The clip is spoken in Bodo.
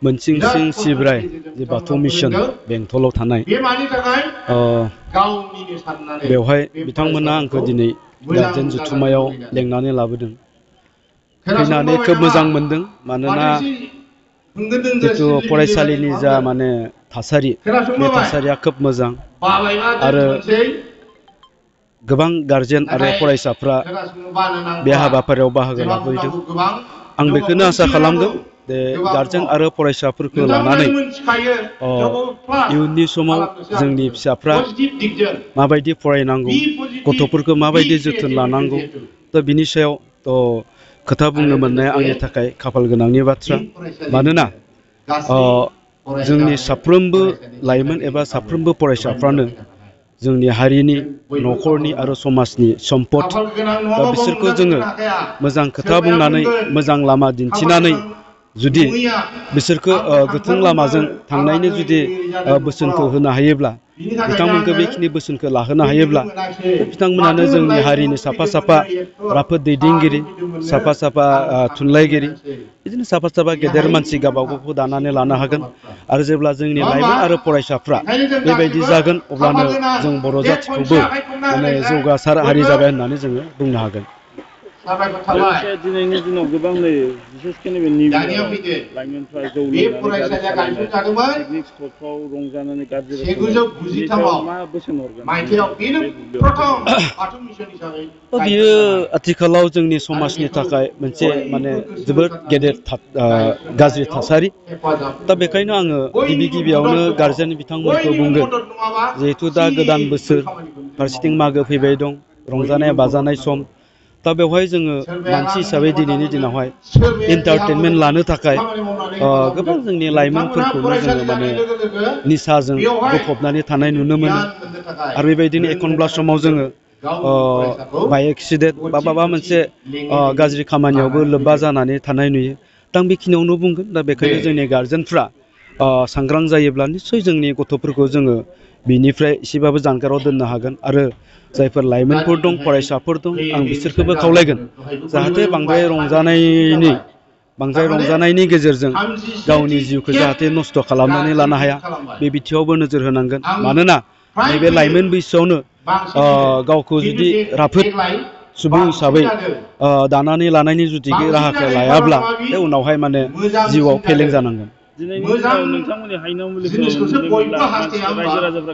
मोनसिंसिं सिब्राय जे बाथौ मिशन बेंटलाव थानाय बेवहाय बिथांमोना आंखौ दिनै गार्जेन जथुम्मायाव लेंनानै लाबोदों। फैनानै खोब मोजां मोनदों मानोना जितु फरायसालिनि जा माने थासारि बे थासारिया खोब मोजां आरो गोबां गार्जेन आरो फरायसाफ्रा बे हाबाफारियाव बाहागो लाफैदों। आं बेखौनो आसा खालामदों जे गार्जेन आरो फरायसाफोरखौ लानानै इयुननि समाव जोंनि फिसाफ्रा माबायदि फरायनांगौ गथ'फोरखौ माबायदि जोथोन लानांगौ दा बिनि सायाव खोथा बुंनो मोननाया आंनि थाखाय खाफाल गोनांनि बाथ्रा। मानोना जोंनि साफ्रोमबो लाइमोन एबा साफ्रोमबो फरायसाफ्रानो जोंनि हारिनि न'खरनि आरो समाजनि सम्पद दा बिसोरखौ जोङो मोजां खोथा बुंनानै मोजां लामा दिन्थिनानै जुदि बिसोरखौ गोथों लामाजों थांनायनि जुदि बोसोनखौ होनो हायोब्ला बिथांमोनखौ बेखिनि बोसोनखौ लाहोनो हायोब्ला बिथांमोनानो जोंनि हारिनि साफा साफा राफोद दैदेनगिरि साफा साफा थुनलाइगिरि बिदिनो साफा साफा गेदेर मानसि गावबागावखौ दानानै लानो हागोन। आरो जेब्ला जोंनि लाइमोन आरो फरायसाफ्रा बेबायदि जागोन अब्लानो जों बर' जाथिखौबो माने जौगासार हारि जाबाय होननानै जोङो बुंनो हागोन। दिनैनि दिनाव गोबां नुयो बिसेसके नैबे निउयाराव लाइमोनफ्रा जौ लोंनानै गारि सालायनाय पिकनिक स्पटफ्राव रंजानानै गाज्रि रोखोमै बिनि सायाव मा बोसोन हरगोन? बियो आथिखालाव जोंनि समाजनि थाखाय मोनसे माने जोबोद गेदेर गाज्रि थासारि। दा बेखायनो आङो गिबियावनो गार्जेन बिथांमोनखौ बुंगोन जिहेथु दा गोदान बोसोर फारसेथिं मागो फैबाय दं रंजानाय बाजानाय सम। दा बेवहाय जोङो मानसि हिसाबै दिनैनि दिनावहाय एन्टारटेनमेन्ट लानो थाखाय गोबां जोंनि लाइमोनफोरखौनो जोङो माने निसाजों गफबनानै थानाय नुनो मोनो। आरो बेबायदिनो एखनब्ला समाव जोङो बाइक एक्सिडेन्ट बा माबा मोनसे गाज्रि खामानियावबो लोब्बा जानानै थानाय नुयो। दा आं बेखिनियावनो बुंगोन दा बेखायनो जोंनि गार्जेनफ्रा सांग्रां जायोब्ला निस्सय जोंनि गथ'फोरखौ जोङो बिनिफ्राय एसेबाबो जानगाराव दोननो हागोन। आरो जायफोर लाइमोनफोर दं फरायसाफोर दं आं बिसोरखौबो खावलायगोन जाहाथे बांद्राय रंजानायनि गेजेरजों गावनि जिउखौ जाहाथे नस्थ' खालामनानै लानो हाया बे बिथिङावबो नोजोर होनांगोन। मानोना नैबे लाइमोन बैसोआवनो गावखौ जुदि राफोद सुबुं हिसाबै दानानै लानायनि जुदि राहाखौ लायाब्ला बे उनावहाय माने जिउआव फेलें जानांगोन। दिनैनि दिनाव नोंथांमोननि हाइनाव मुलिखौ नुनो मोनला मानसिफ्रा रायजो राजाफ्रा